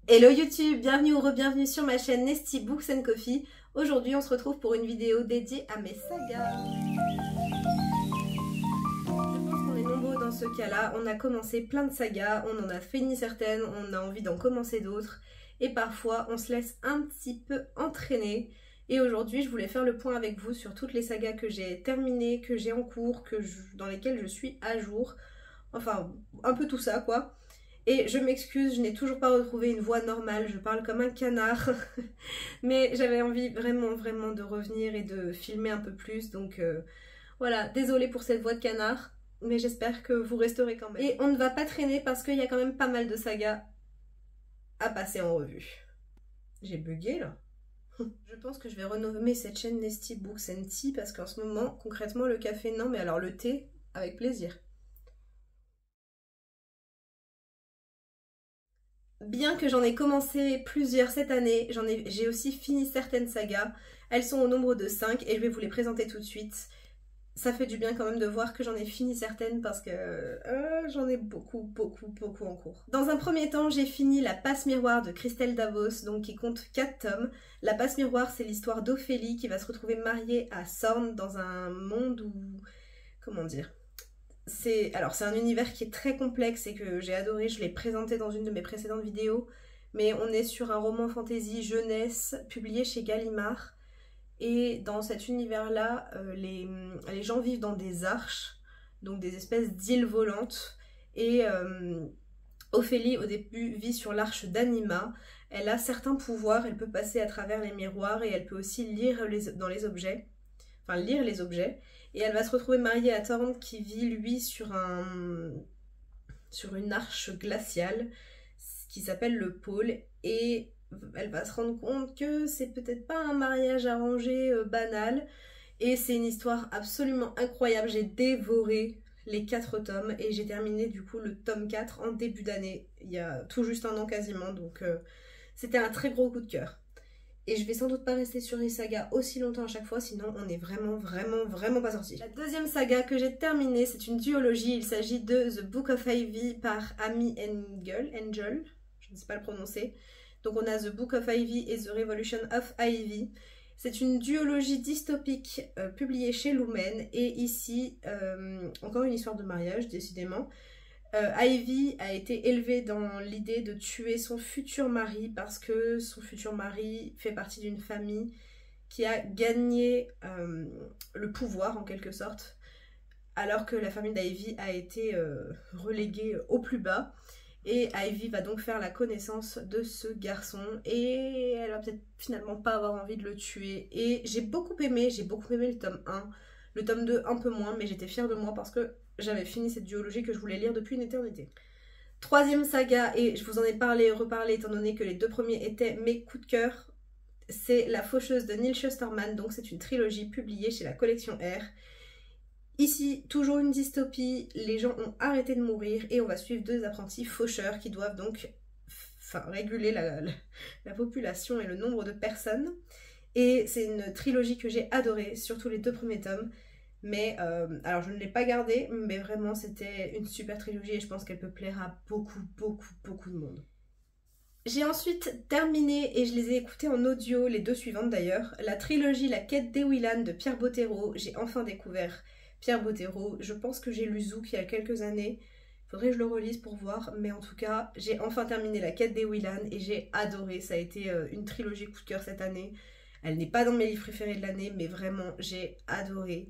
Hello YouTube, bienvenue ou re-bienvenue sur ma chaîne Nesty Books and Coffee. Aujourd'hui on se retrouve pour une vidéo dédiée à mes sagas. Je pense qu'on est nombreux dans ce cas-là, on a commencé plein de sagas, on en a fini certaines, on a envie d'en commencer d'autres et parfois on se laisse un petit peu entraîner. Et aujourd'hui je voulais faire le point avec vous sur toutes les sagas que j'ai terminées, que j'ai en cours, dans lesquelles je suis à jour. Enfin un peu tout ça quoi. Et je m'excuse, je n'ai toujours pas retrouvé une voix normale, je parle comme un canard. Mais j'avais envie vraiment de revenir et de filmer un peu plus. Donc voilà, désolée pour cette voix de canard, mais j'espère que vous resterez quand même. Et on ne va pas traîner parce qu'il y a quand même pas mal de sagas à passer en revue. J'ai bugué là. Je pense que je vais renommer cette chaîne Nesty Books and Tea parce qu'en ce moment, concrètement, le café non, mais alors le thé, avec plaisir. Bien que j'en ai commencé plusieurs cette année, j'ai aussi fini certaines sagas. Elles sont au nombre de 5 et je vais vous les présenter tout de suite. Ça fait du bien quand même de voir que j'en ai fini certaines parce que j'en ai beaucoup en cours. Dans un premier temps, j'ai fini La Passe Miroir de Christelle Davos, donc qui compte 4 tomes. La Passe Miroir, c'est l'histoire d'Ophélie qui va se retrouver mariée à Sorn dans un monde où... comment dire ? C'est un univers qui est très complexe et que j'ai adoré, je l'ai présenté dans une de mes précédentes vidéos, mais on est sur un roman fantasy jeunesse publié chez Gallimard, et dans cet univers-là, les gens vivent dans des arches, donc des espèces d'îles volantes, et Ophélie au début vit sur l'arche d'Anima. Elle a certains pouvoirs, elle peut passer à travers les miroirs et elle peut aussi lire lire les objets. Et elle va se retrouver mariée à Thorn qui vit lui sur une arche glaciale qui s'appelle le pôle, et elle va se rendre compte que c'est peut-être pas un mariage arrangé banal, et c'est une histoire absolument incroyable. J'ai dévoré les 4 tomes et j'ai terminé du coup le tome 4 en début d'année, il y a tout juste un an quasiment, donc c'était un très gros coup de cœur. Et je vais sans doute pas rester sur les sagas aussi longtemps à chaque fois, sinon on est vraiment pas sorti. La deuxième saga que j'ai terminée, c'est une duologie. Il s'agit de The Book of Ivy par Amy Engel, je ne sais pas le prononcer. Donc on a The Book of Ivy et The Revolution of Ivy. C'est une duologie dystopique publiée chez Lumen. Et ici, encore une histoire de mariage, décidément. Ivy a été élevée dans l'idée de tuer son futur mari parce que son futur mari fait partie d'une famille qui a gagné le pouvoir en quelque sorte, alors que la famille d'Ivy a été reléguée au plus bas. Et Ivy va donc faire la connaissance de ce garçon et elle va peut-être finalement pas avoir envie de le tuer. Et j'ai beaucoup aimé le tome 1, le tome 2 un peu moins, mais j'étais fière de moi parce que j'avais fini cette duologie que je voulais lire depuis une éternité. Troisième saga, et je vous en ai reparlé étant donné que les 2 premiers étaient mes coups de cœur, c'est La Faucheuse de Neal Shusterman, donc c'est une trilogie publiée chez la collection R. Ici, toujours une dystopie, les gens ont arrêté de mourir et on va suivre 2 apprentis faucheurs qui doivent donc réguler la population et le nombre de personnes. Et c'est une trilogie que j'ai adorée, surtout les 2 premiers tomes. Mais alors je ne l'ai pas gardée, mais vraiment c'était une super trilogie et je pense qu'elle peut plaire à beaucoup de monde. J'ai ensuite terminé, et je les ai écoutées en audio, les 2 suivantes d'ailleurs, la trilogie La Quête d'Ewilan de Pierre Bottero. J'ai enfin découvert Pierre Bottero. Je pense que j'ai lu Zouk il y a quelques années. Faudrait que je le relise pour voir, mais en tout cas, j'ai enfin terminé La Quête d'Ewilan et j'ai adoré. Ça a été une trilogie coup de cœur cette année. Elle n'est pas dans mes livres préférés de l'année, mais vraiment, j'ai adoré.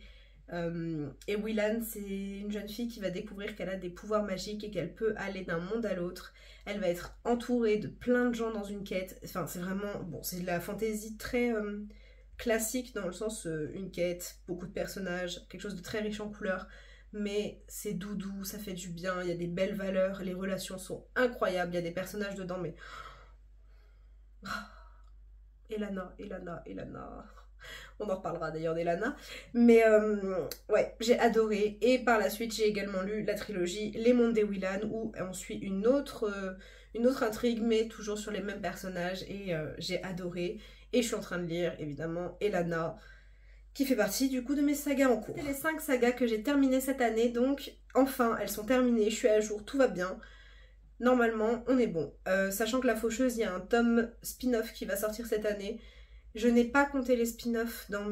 Ewilan, c'est une jeune fille qui va découvrir qu'elle a des pouvoirs magiques et qu'elle peut aller d'un monde à l'autre. Elle va être entourée de plein de gens dans une quête. Enfin, c'est vraiment... Bon, c'est de la fantaisie très... classique dans le sens une quête, beaucoup de personnages, quelque chose de très riche en couleurs, mais c'est doudou, ça fait du bien, il y a des belles valeurs, les relations sont incroyables, il y a des personnages dedans, mais... Elana, on en reparlera d'ailleurs d'Elana, mais ouais, j'ai adoré. Et par la suite, j'ai également lu la trilogie Les Mondes d'Ewilan, où on suit une autre intrigue, mais toujours sur les mêmes personnages, et j'ai adoré. Et je suis en train de lire, évidemment, Elana, qui fait partie du coup de mes sagas en cours. C'était les 5 sagas que j'ai terminées cette année, donc enfin, elles sont terminées, je suis à jour, tout va bien. normalement on est bon. Sachant que La Faucheuse, il y a un tome spin-off qui va sortir cette année. Je n'ai pas compté les spin-offs dans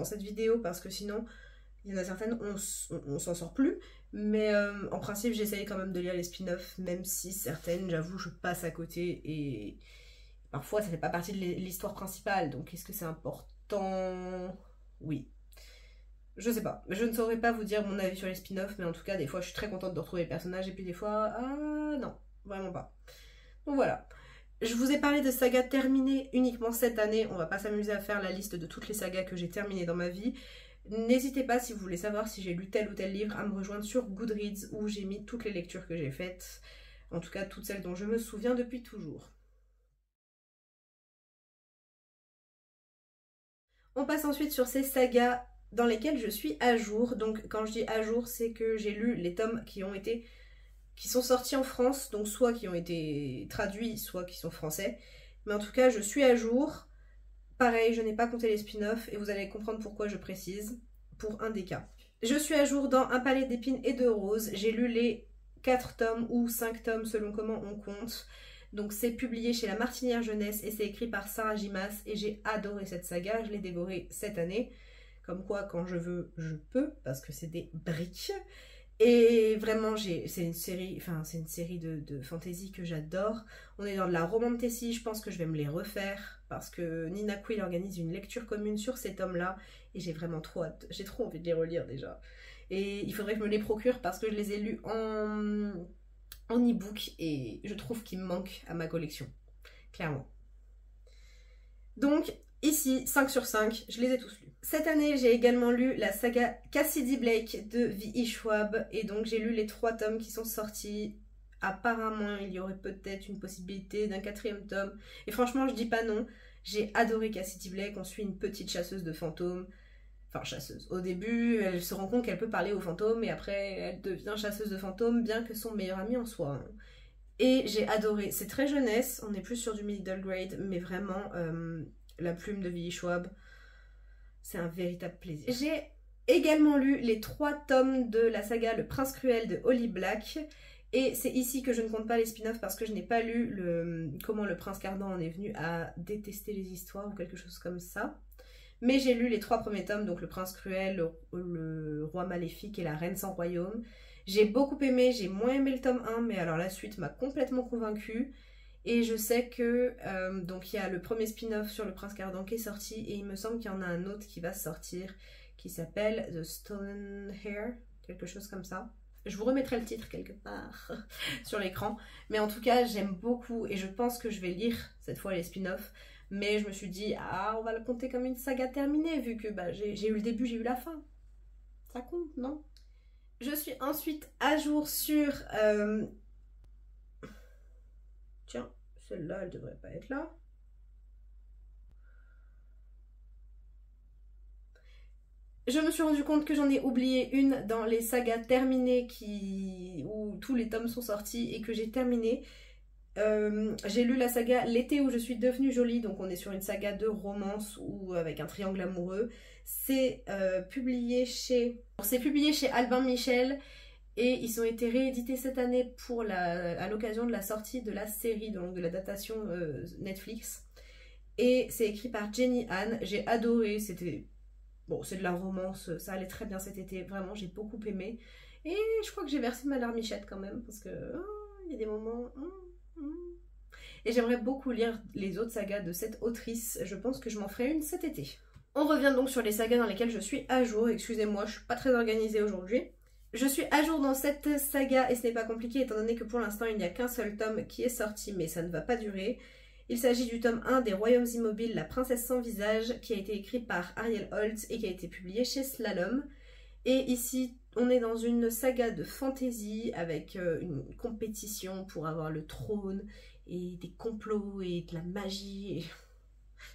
cette vidéo parce que sinon il y en a certaines, on s'en sort plus. Mais en principe, j'essaye quand même de lire les spin-offs, même si certaines, j'avoue, je passe à côté et parfois ça fait pas partie de l'histoire principale. Donc est-ce que c'est important? Oui. Je sais pas. Je ne saurais pas vous dire mon avis sur les spin-offs, mais en tout cas, des fois, je suis très contente de retrouver les personnages et puis des fois, ah non, vraiment pas. Donc voilà. Je vous ai parlé de sagas terminées uniquement cette année. On va pas s'amuser à faire la liste de toutes les sagas que j'ai terminées dans ma vie. N'hésitez pas, si vous voulez savoir si j'ai lu tel ou tel livre, à me rejoindre sur Goodreads où j'ai mis toutes les lectures que j'ai faites. En tout cas, toutes celles dont je me souviens depuis toujours. On passe ensuite sur ces sagas dans lesquelles je suis à jour. Donc quand je dis à jour, c'est que j'ai lu les tomes qui sont sortis en France, donc soit qui ont été traduits, soit qui sont français. Mais en tout cas, je suis à jour. Pareil, je n'ai pas compté les spin-offs et vous allez comprendre pourquoi je précise pour un des cas. Je suis à jour dans Un palais d'épines et de roses. J'ai lu les 4 tomes ou 5 tomes selon comment on compte. Donc c'est publié chez La Martinière Jeunesse et c'est écrit par Sarah Gimas et j'ai adoré cette saga, je l'ai dévorée cette année. Comme quoi, quand je veux, je peux, parce que c'est des briques. Et vraiment, c'est une série de fantasy que j'adore. On est dans de la romantasy, je pense que je vais me les refaire parce que Nina Quill organise une lecture commune sur ces tomes-là et j'ai vraiment trop hâte. J'ai trop envie de les relire déjà. Et il faudrait que je me les procure parce que je les ai lus en e-book et je trouve qu'il me manque à ma collection, clairement. Donc ici, 5 sur 5, je les ai tous lus. Cette année, j'ai également lu la saga Cassidy Blake de V.E. Schwab et donc j'ai lu les 3 tomes qui sont sortis. Apparemment, il y aurait peut-être une possibilité d'un 4e tome. Et franchement, je dis pas non. J'ai adoré Cassidy Blake. On suit une petite chasseuse de fantômes. Enfin, chasseuse. Au début, elle se rend compte qu'elle peut parler aux fantômes et après, elle devient chasseuse de fantômes, bien que son meilleur ami en soit un. Et j'ai adoré. C'est très jeunesse. On est plus sur du middle grade, mais vraiment, la plume de V.E. Schwab, c'est un véritable plaisir. J'ai également lu les 3 tomes de la saga Le Prince Cruel de Holly Black. Et c'est ici que je ne compte pas les spin-offs parce que je n'ai pas lu comment le prince Cardan en est venu à détester les histoires ou quelque chose comme ça. Mais j'ai lu les 3 premiers tomes, donc Le Prince Cruel, le Roi Maléfique et La Reine sans Royaume. J'ai beaucoup aimé, j'ai moins aimé le tome 1, mais alors la suite m'a complètement convaincue. Et je sais que, donc il y a le premier spin-off sur le Prince Cardan qui est sorti, et il me semble qu'il y en a un autre qui va sortir, qui s'appelle The Stolen Hair, quelque chose comme ça. Je vous remettrai le titre quelque part sur l'écran. Mais en tout cas, j'aime beaucoup et je pense que je vais lire cette fois les spin-offs. Mais je me suis dit, ah, on va le compter comme une saga terminée vu que bah, j'ai eu le début, j'ai eu la fin. Ça compte, non? Je suis ensuite à jour sur... Tiens, celle-là, elle devrait pas être là. Je me suis rendu compte que j'en ai oublié une dans les sagas terminées où tous les tomes sont sortis et que j'ai terminé. J'ai lu la saga L'été où je suis devenue jolie, donc on est sur une saga de romance ou avec un triangle amoureux. C'est publié chez Albin Michel et ils ont été réédités cette année à l'occasion de la sortie de la série, donc de l'adaptation Netflix. Et c'est écrit par Jenny Han. J'ai adoré, bon, c'est de la romance, ça allait très bien cet été, vraiment j'ai beaucoup aimé. Et je crois que j'ai versé ma larmichette quand même parce que il y a des moments... Et j'aimerais beaucoup lire les autres sagas de cette autrice. Je pense que je m'en ferai une cet été. On revient donc sur les sagas dans lesquelles je suis à jour. Excusez-moi, je suis pas très organisée aujourd'hui. Je suis à jour dans cette saga et ce n'est pas compliqué étant donné que pour l'instant il n'y a qu'un seul tome qui est sorti mais ça ne va pas durer. Il s'agit du tome 1 des Royaumes Immobiles, La Princesse sans visage, qui a été écrit par Ariel Holt et qui a été publié chez Slalom. Et ici, on est dans une saga de fantasy avec une compétition pour avoir le trône et des complots et de la magie.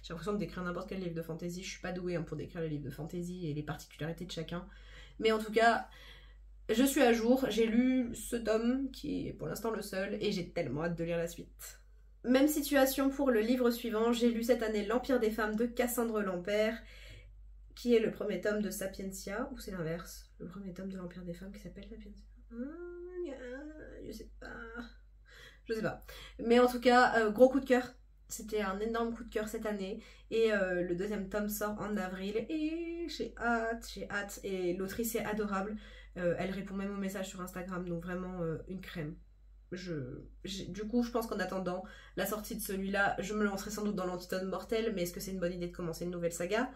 J'ai l'impression de décrire n'importe quel livre de fantasy. Je suis pas douée pour décrire les livres de fantasy et les particularités de chacun. Mais en tout cas, je suis à jour. J'ai lu ce tome qui est pour l'instant le seul et j'ai tellement hâte de lire la suite. Même situation pour le livre suivant. J'ai lu cette année L'Empire des femmes de Cassandre Lampert, qui est le premier tome de Sapientia, ou c'est l'inverse? Le premier tome de l'Empire des femmes qui s'appelle Sapientia. Je sais pas. Mais en tout cas, gros coup de cœur. C'était un énorme coup de cœur cette année. Et le deuxième tome sort en avril. Et j'ai hâte, j'ai hâte. Et l'autrice est adorable. Elle répond même aux messages sur Instagram. Donc vraiment une crème. Du coup, je pense qu'en attendant la sortie de celui-là, je me lancerai sans doute dans l'Antitone Mortel. Mais est-ce que c'est une bonne idée de commencer une nouvelle saga?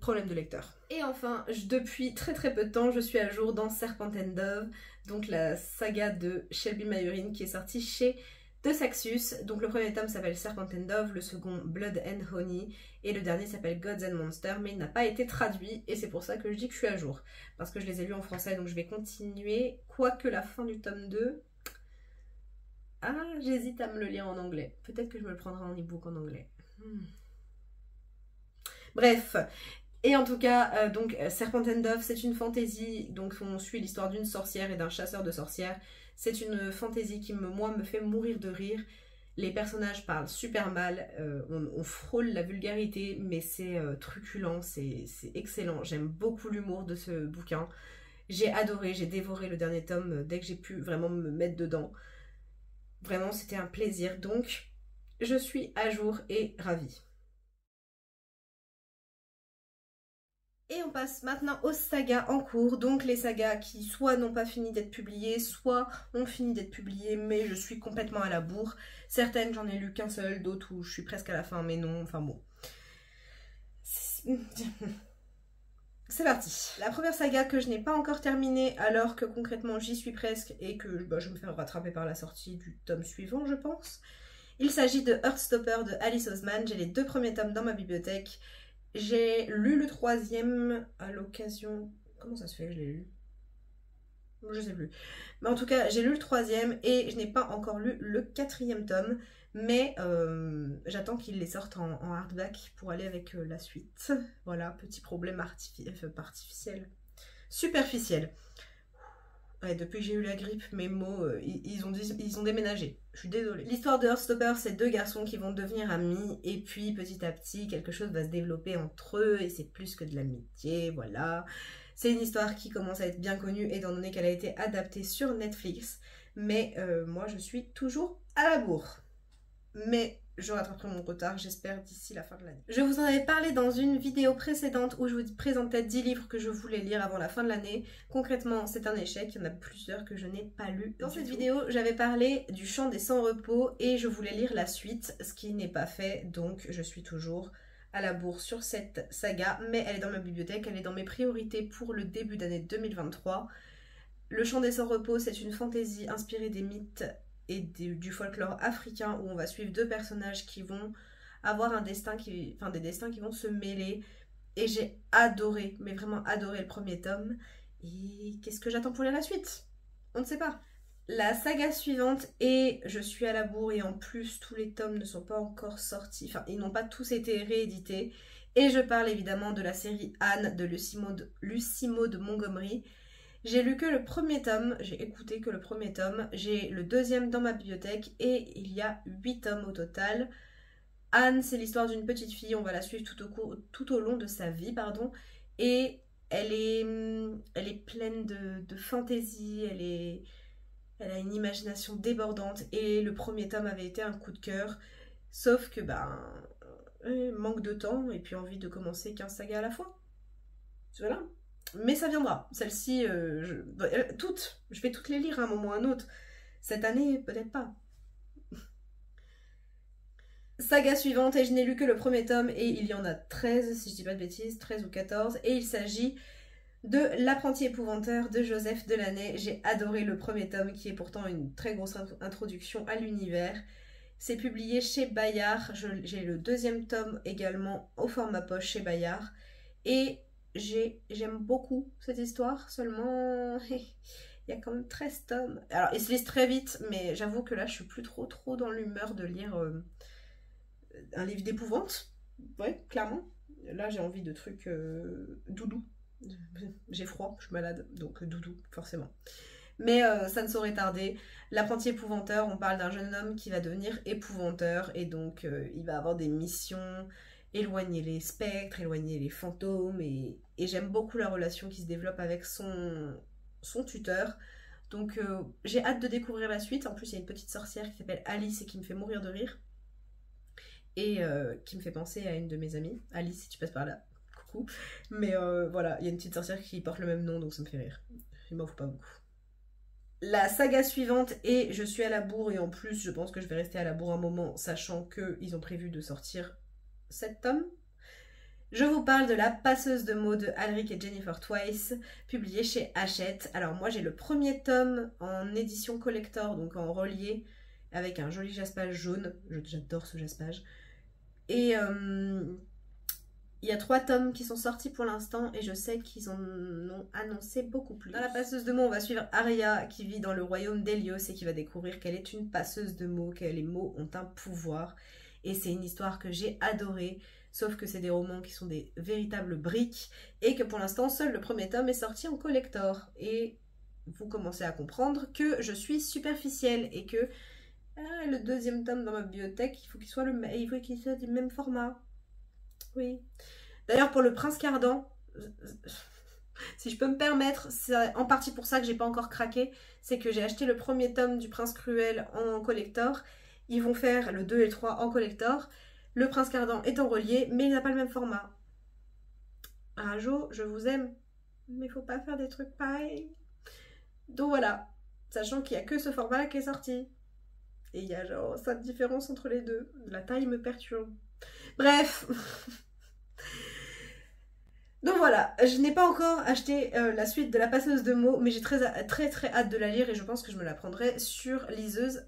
Problème de lecteur. Et enfin, depuis très très peu de temps, je suis à jour dans Serpent and Dove, donc la saga de Shelby Mayerine qui est sortie chez De Saxus. Donc le premier tome s'appelle Serpent and Dove, le second Blood and Honey, et le dernier s'appelle Gods and Monsters, mais il n'a pas été traduit, et c'est pour ça que je dis que je suis à jour. Parce que je les ai lus en français, donc je vais continuer, quoique la fin du tome 2... Ah, j'hésite à me le lire en anglais. Peut-être que je me le prendrai en e-book en anglais. Bref, et en tout cas, donc Serpent and Dove, c'est une fantaisie, donc on suit l'histoire d'une sorcière et d'un chasseur de sorcières. C'est une fantaisie qui, moi, me fait mourir de rire. Les personnages parlent super mal, on frôle la vulgarité, mais c'est truculent, c'est excellent. J'aime beaucoup l'humour de ce bouquin. J'ai adoré, j'ai dévoré le dernier tome dès que j'ai pu vraiment me mettre dedans. Vraiment, c'était un plaisir, donc je suis à jour et ravie. Et on passe maintenant aux sagas en cours, donc les sagas qui soit n'ont pas fini d'être publiées, soit ont fini d'être publiées, mais je suis complètement à la bourre. Certaines, j'en ai lu qu'un seul, d'autres où je suis presque à la fin, mais non, enfin bon. C'est parti. La première saga que je n'ai pas encore terminée, alors que concrètement j'y suis presque, et que je me fais rattraper par la sortie du tome suivant, je pense. Il s'agit de Heartstopper de Alice Oseman. J'ai les 2 premiers tomes dans ma bibliothèque. J'ai lu le 3e à l'occasion... Comment ça se fait que je l'ai lu? Je sais plus. Mais en tout cas, j'ai lu le 3e et je n'ai pas encore lu le 4e tome. Mais j'attends qu'il les sorte en hardback pour aller avec la suite. Voilà, petit problème artificiel. Superficiel. Ouais, depuis que j'ai eu la grippe, mes mots, ils ont déménagé. Je suis désolée. L'histoire de Heartstopper, c'est 2 garçons qui vont devenir amis. Et puis, petit à petit, quelque chose va se développer entre eux. Et c'est plus que de l'amitié, voilà. C'est une histoire qui commence à être bien connue, étant donné qu'elle a été adaptée sur Netflix. Mais moi, je suis toujours à la bourre. Mais je rattraperai mon retard, j'espère, d'ici la fin de l'année. Je vous en avais parlé dans une vidéo précédente où je vous présentais 10 livres que je voulais lire avant la fin de l'année. Concrètement, c'est un échec, il y en a plusieurs que je n'ai pas lus. Dans cette vidéo, j'avais parlé du Chant des Sans Repos et je voulais lire la suite, ce qui n'est pas fait, donc je suis toujours à la bourre sur cette saga, mais elle est dans ma bibliothèque, elle est dans mes priorités pour le début d'année 2023. Le Chant des Sans Repos, c'est une fantaisie inspirée des mythes et du folklore africain où on va suivre 2 personnages qui vont avoir des destins qui vont se mêler. Et j'ai adoré, mais vraiment adoré le premier tome. Et qu'est-ce que j'attends pour lire la suite? On ne sait pas. La saga suivante, et je suis à la bourre, et en plus tous les tomes ne sont pas encore sortis, enfin ils n'ont pas tous été réédités. Et je parle évidemment de la série Anne de Lucy Maud Montgomery. J'ai lu que le premier tome, j'ai écouté que le premier tome, j'ai le 2e dans ma bibliothèque et il y a 8 tomes au total. Anne, c'est l'histoire d'une petite fille, on va la suivre tout au long de sa vie, pardon, et elle est pleine de fantaisie, elle a une imagination débordante et le premier tome avait été un coup de cœur, sauf que manque de temps et puis envie de commencer 15 sagas à la fois. Voilà. Mais ça viendra. Celle-ci, je vais toutes les lire à un moment ou à un autre. Cette année, peut-être pas. Saga suivante, et je n'ai lu que le premier tome, et il y en a 13, si je dis pas de bêtises, 13 ou 14, et il s'agit de L'apprenti épouvanteur de Joseph Delaney. J'ai adoré le premier tome, qui est pourtant une très grosse introduction à l'univers. C'est publié chez Bayard, j'ai le 2e tome également au format poche chez Bayard, et j'aime beaucoup cette histoire, seulement il y a quand même 13 tomes. Alors ils se lisent très vite, mais j'avoue que là je suis plus trop dans l'humeur de lire un livre d'épouvante. Ouais, clairement. Là j'ai envie de trucs doudou. J'ai froid, je suis malade, donc doudou, forcément. Mais ça ne saurait tarder. L'apprenti épouvanteur, on parle d'un jeune homme qui va devenir épouvanteur, et donc il va avoir des missions, éloigner les spectres, éloigner les fantômes, et j'aime beaucoup la relation qui se développe avec son tuteur. Donc j'ai hâte de découvrir la suite. En plus il y a une petite sorcière qui s'appelle Alice et qui me fait mourir de rire. Et qui me fait penser à une de mes amies. Alice, si tu passes par là, coucou. Mais voilà, il y a une petite sorcière qui porte le même nom, donc ça me fait rire. Il m'en faut pas beaucoup. La saga suivante est Je suis à la bourre, et en plus je pense que je vais rester à la bourre un moment, sachant qu'ils ont prévu de sortir 7 tomes. Je vous parle de La passeuse de mots de Alric et Jennifer Twice, publié chez Hachette. Alors moi j'ai le premier tome en édition collector, donc en relié, avec un joli jaspage jaune. J'adore ce jaspage. Et il y a 3 tomes qui sont sortis pour l'instant et je sais qu'ils en ont annoncé beaucoup plus. Dans La passeuse de mots, on va suivre Aria qui vit dans le royaume d'Hélios et qui va découvrir qu'elle est une passeuse de mots, que les mots ont un pouvoir. Et c'est une histoire que j'ai adorée, sauf que c'est des romans qui sont des véritables briques et que pour l'instant, seul le premier tome est sorti en collector. Et vous commencez à comprendre que je suis superficielle et que le deuxième tome dans ma bibliothèque, il faut qu'il soit du même format. Oui. D'ailleurs, pour le Prince Cardan, si je peux me permettre, c'est en partie pour ça que j'ai pas encore craqué, c'est que j'ai acheté le premier tome du Prince Cruel en collector. Ils vont faire le 2 et le 3 en collector. Le Prince Cardan est en relié, mais il n'a pas le même format. Rajo, je vous aime, mais faut pas faire des trucs pareils. Donc voilà, sachant qu'il n'y a que ce format qui est sorti. Et il y a genre cette différence entre les deux. La taille me perturbe. Bref. Donc voilà, je n'ai pas encore acheté la suite de La passeuse de mots, mais j'ai très hâte de la lire et je pense que je me la prendrai sur liseuse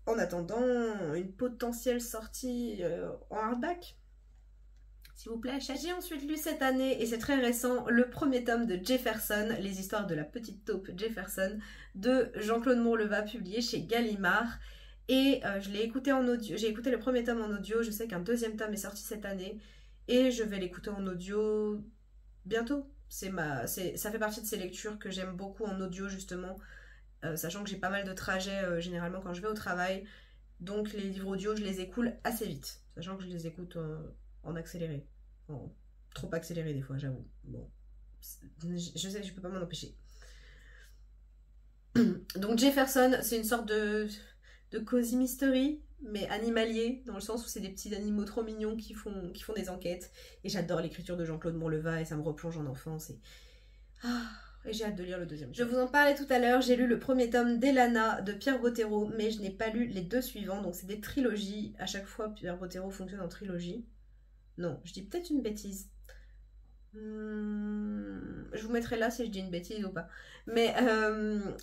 en attendant une potentielle sortie en hardback. S'il vous plaît, j'ai ensuite lu cette année, et c'est très récent, le premier tome de Jefferson, les histoires de la petite taupe Jefferson, de Jean-Claude Mourleva, publié chez Gallimard. Et je l'ai écouté en audio, j'ai écouté le premier tome en audio, je sais qu'un deuxième tome est sorti cette année, et je vais l'écouter en audio bientôt. Ça fait partie de ces lectures que j'aime beaucoup en audio justement, sachant que j'ai pas mal de trajets généralement quand je vais au travail, donc les livres audio je les écoule assez vite, sachant que je les écoute en accéléré, trop accéléré des fois j'avoue. Bon, je sais que je peux pas m'en empêcher. Donc Jefferson, c'est une sorte de cozy mystery, mais animalier, dans le sens où c'est des petits animaux trop mignons qui font des enquêtes. Et j'adore l'écriture de Jean-Claude Mourleva et ça me replonge en enfance. Et j'ai hâte de lire le deuxième. Je vous en parlais tout à l'heure, j'ai lu le premier tome d'Elana de Pierre Bottero, mais je n'ai pas lu les 2 suivants, donc c'est des trilogies. À chaque fois, Pierre Bottero fonctionne en trilogie. Non, je dis peut-être une bêtise. Je vous mettrai là si je dis une bêtise ou pas. Mais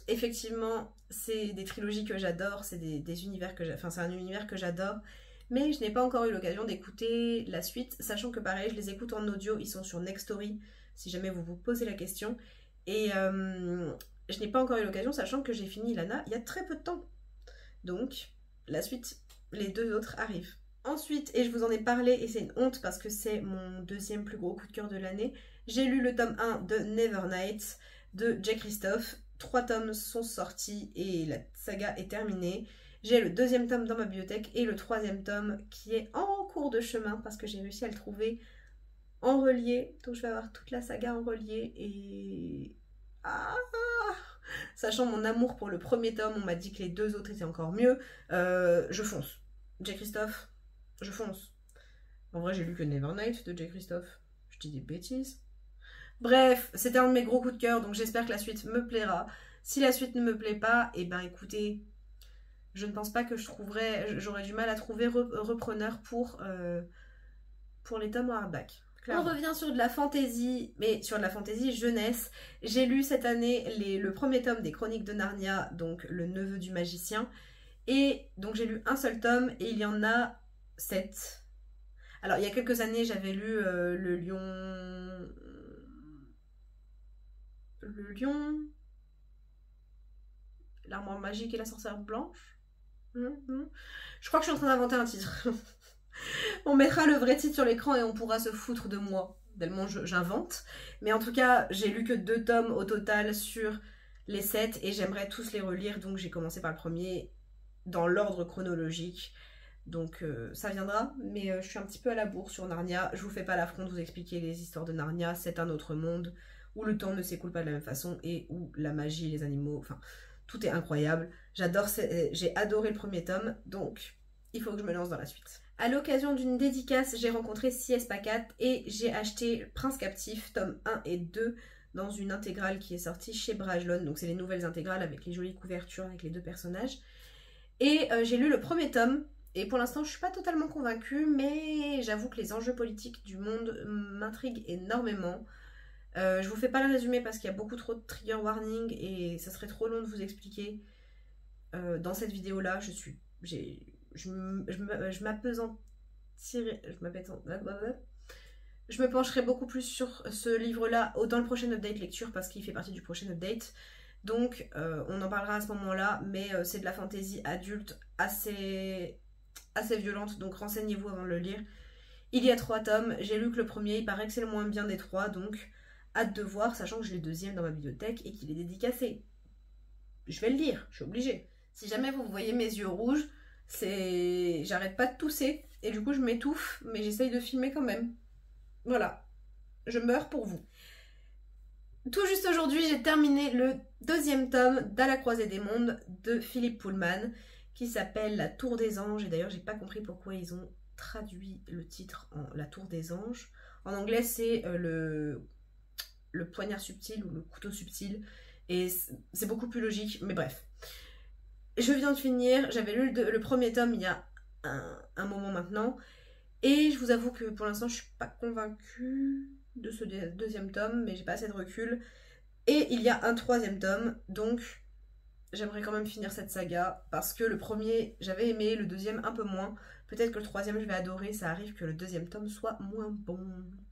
effectivement, c'est des trilogies que j'adore, c'est des univers que c'est un univers que j'adore. Mais je n'ai pas encore eu l'occasion d'écouter la suite, sachant que pareil, je les écoute en audio, ils sont sur Nextory, si jamais vous vous posez la question. Et je n'ai pas encore eu l'occasion, sachant que j'ai fini Lana il y a très peu de temps. Donc, la suite, les 2 autres arrivent. Ensuite, et je vous en ai parlé et c'est une honte parce que c'est mon deuxième plus gros coup de cœur de l'année, j'ai lu le tome 1 de Nevernight de Jay Christophe. 3 tomes sont sortis et la saga est terminée. J'ai le 2e tome dans ma bibliothèque et le 3e tome qui est en cours de chemin parce que j'ai réussi à le trouver en relié. Donc je vais avoir toute la saga en relié et... Sachant mon amour pour le premier tome, on m'a dit que les 2 autres étaient encore mieux. Je fonce. Jay Christophe, je fonce. En vrai, j'ai lu que Nevernight de Jay Christophe. Je dis des bêtises. Bref, c'était un de mes gros coups de cœur, donc j'espère que la suite me plaira. Si la suite ne me plaît pas, et ben écoutez, je ne pense pas que j'aurais du mal à trouver repreneur pour les tomes en hardback. Clairement. On revient sur de la fantasy, mais sur de la fantasy jeunesse. J'ai lu cette année le premier tome des Chroniques de Narnia, donc le neveu du magicien. Et donc j'ai lu un seul tome et il y en a 7. Alors il y a quelques années j'avais lu le lion, l'armoire magique et la sorcière blanche. Je crois que je suis en train d'inventer un titre. On mettra le vrai titre sur l'écran et on pourra se foutre de moi, tellement j'invente. Mais en tout cas, j'ai lu que 2 tomes au total sur les 7 et j'aimerais tous les relire. Donc j'ai commencé par le premier dans l'ordre chronologique. Donc ça viendra, mais je suis un petit peu à la bourre sur Narnia. Je vous fais pas l'affront de vous expliquer les histoires de Narnia. C'est un autre monde où le temps ne s'écoule pas de la même façon et où la magie, les animaux... Enfin, tout est incroyable. J'ai adoré le premier tome, donc il faut que je me lance dans la suite. À l'occasion d'une dédicace, j'ai rencontré C.S. Pacat et j'ai acheté Prince Captif, tome 1 et 2, dans une intégrale qui est sortie chez Brajlon. Donc c'est les nouvelles intégrales avec les jolies couvertures avec les 2 personnages. Et j'ai lu le premier tome, et pour l'instant je suis pas totalement convaincue, mais j'avoue que les enjeux politiques du monde m'intriguent énormément. Je vous fais pas le résumé parce qu'il y a beaucoup trop de trigger warning et ça serait trop long de vous expliquer. Dans cette vidéo là, je me pencherai beaucoup plus sur ce livre là dans le prochain update lecture parce qu'il fait partie du prochain update. Donc on en parlera à ce moment là, mais c'est de la fantasy adulte assez violente, donc renseignez-vous avant de le lire. Il y a 3 tomes, j'ai lu que le premier, il paraît que c'est le moins bien des 3, donc hâte de voir, sachant que j'ai le deuxième dans ma bibliothèque et qu'il est dédicacé. Je vais le lire, je suis obligée. Si jamais vous voyez mes yeux rouges, c'est... J'arrête pas de tousser, et du coup je m'étouffe, mais j'essaye de filmer quand même. Voilà, je meurs pour vous. Tout juste aujourd'hui, j'ai terminé le 2e tome d'À la croisée des mondes de Philippe Pullman, qui s'appelle La Tour des Anges, et d'ailleurs j'ai pas compris pourquoi ils ont traduit le titre en La Tour des Anges. En anglais c'est le poignard subtil ou le couteau subtil, et c'est beaucoup plus logique, mais bref. Je viens de finir, j'avais lu le premier tome il y a un moment maintenant, et je vous avoue que pour l'instant je suis pas convaincue de ce 2e tome, mais j'ai pas assez de recul. Et il y a un 3e tome, donc j'aimerais quand même finir cette saga, parce que le premier j'avais aimé, le 2e un peu moins. Peut-être que le 3e je vais adorer, ça arrive que le 2e tome soit moins bon.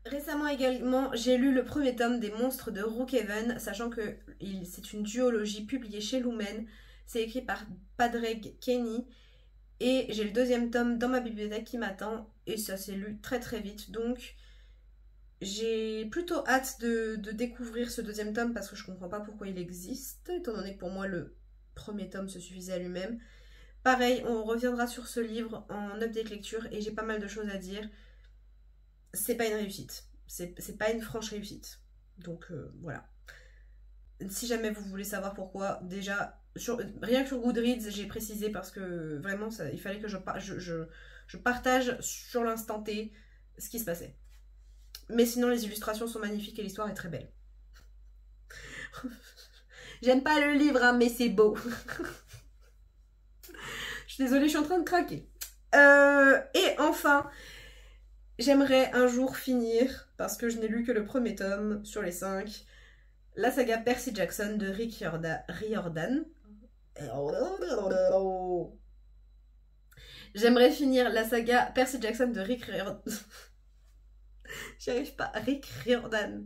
Récemment également, j'ai lu le premier tome des Monstres de Rookhaven, sachant que c'est une duologie publiée chez Lumen. C'est écrit par Padraig Kenny. Et j'ai le 2e tome dans ma bibliothèque qui m'attend. Et ça s'est lu très très vite. Donc j'ai plutôt hâte de découvrir ce 2e tome parce que je comprends pas pourquoi il existe. Étant donné que pour moi le premier tome se suffisait à lui-même. Pareil, on reviendra sur ce livre en update lecture et j'ai pas mal de choses à dire. C'est pas une réussite. C'est pas une franche réussite. Donc voilà. Si jamais vous voulez savoir pourquoi, déjà, rien que sur Goodreads, j'ai précisé parce que vraiment, il fallait que je partage sur l'instant T ce qui se passait. Mais sinon, les illustrations sont magnifiques et l'histoire est très belle. J'aime pas le livre, hein, mais c'est beau. Je suis désolée, je suis en train de craquer. Et enfin, j'aimerais un jour finir, parce que je n'ai lu que le premier tome sur les 5, la saga Percy Jackson de Rick Riordan. J'aimerais finir la saga Percy Jackson de Rick Riordan. J'y arrive pas. Rick Riordan.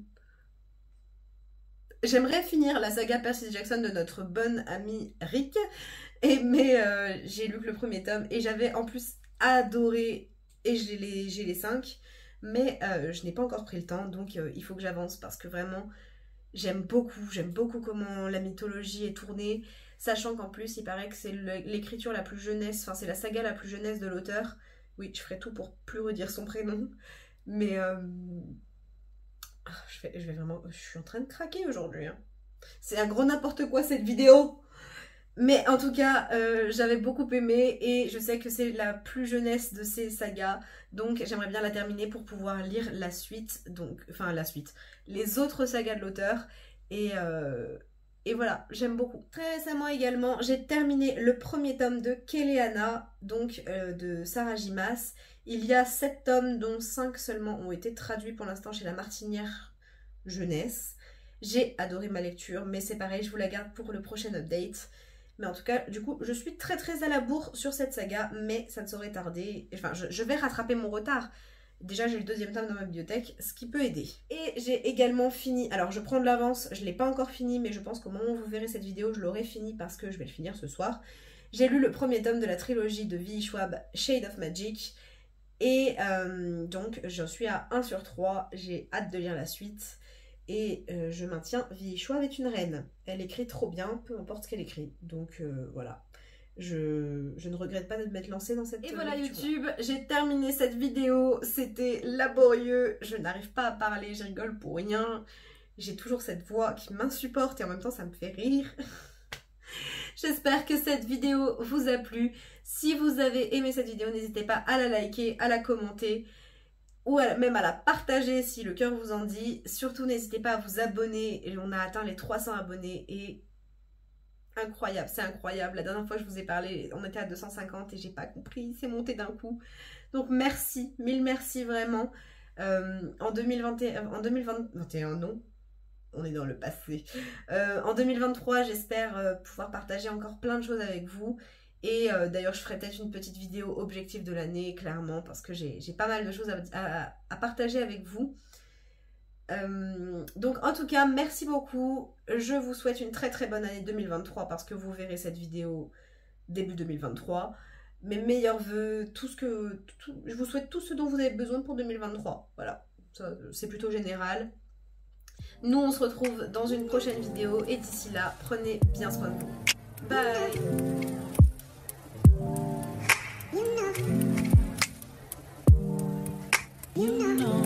J'aimerais finir la saga Percy Jackson de notre bon ami Rick. Mais j'ai lu que le premier tome et j'avais en plus adoré, et j'ai les 5. Mais je n'ai pas encore pris le temps, donc il faut que j'avance parce que vraiment... J'aime beaucoup comment la mythologie est tournée, sachant qu'en plus il paraît que c'est l'écriture la plus jeunesse, enfin c'est la saga la plus jeunesse de l'auteur. Oui, je ferai tout pour plus redire son prénom, mais je vais vraiment... Je suis en train de craquer aujourd'hui, hein. C'est un gros n'importe quoi cette vidéo. Mais en tout cas, j'avais beaucoup aimé et je sais que c'est la plus jeunesse de ces sagas. Donc j'aimerais bien la terminer pour pouvoir lire la suite. Enfin la suite. Les autres sagas de l'auteur. Et voilà, j'aime beaucoup. Très récemment également, j'ai terminé le premier tome de Kéléana, donc de Sarah J. Maas. Il y a 7 tomes, dont 5 seulement ont été traduits pour l'instant chez La Martinière Jeunesse. J'ai adoré ma lecture, mais c'est pareil, je vous la garde pour le prochain update. Mais en tout cas, du coup, je suis très à la bourre sur cette saga, mais ça ne saurait tarder. Enfin, je vais rattraper mon retard. Déjà, j'ai le 2e tome dans ma bibliothèque, ce qui peut aider. Et j'ai également fini, alors je prends de l'avance, je ne l'ai pas encore fini, mais je pense qu'au moment où vous verrez cette vidéo, je l'aurai fini parce que je vais le finir ce soir. J'ai lu le premier tome de la trilogie de V.E. Schwab, Shade of Magic. Et donc, j'en suis à 1 sur 3, j'ai hâte de lire la suite. Et je maintiens, V.E. Schwab est une reine. Elle écrit trop bien, peu importe ce qu'elle écrit. Donc voilà. Je ne regrette pas de m'être lancée dans cette... Et voilà YouTube, j'ai terminé cette vidéo. C'était laborieux. Je n'arrive pas à parler, je rigole pour rien. J'ai toujours cette voix qui m'insupporte et en même temps ça me fait rire. J'espère que cette vidéo vous a plu. Si vous avez aimé cette vidéo, n'hésitez pas à la liker, à la commenter ou même à la partager si le cœur vous en dit. Surtout, n'hésitez pas à vous abonner. On a atteint les 300 abonnés et incroyable, c'est incroyable. La dernière fois que je vous ai parlé, on était à 250 et j'ai pas compris, c'est monté d'un coup. Donc merci, mille merci vraiment. En 2021, non, on est dans le passé. En 2023, j'espère pouvoir partager encore plein de choses avec vous. Et d'ailleurs, je ferai peut-être une petite vidéo objectif de l'année, clairement, parce que j'ai pas mal de choses à partager avec vous. Donc en tout cas, merci beaucoup. Je vous souhaite une très très bonne année 2023 parce que vous verrez cette vidéo début 2023. Mes meilleurs vœux, je vous souhaite tout ce dont vous avez besoin pour 2023. Voilà, c'est plutôt général. Nous, on se retrouve dans une prochaine vidéo et d'ici là, prenez bien soin de vous. Bye. You know.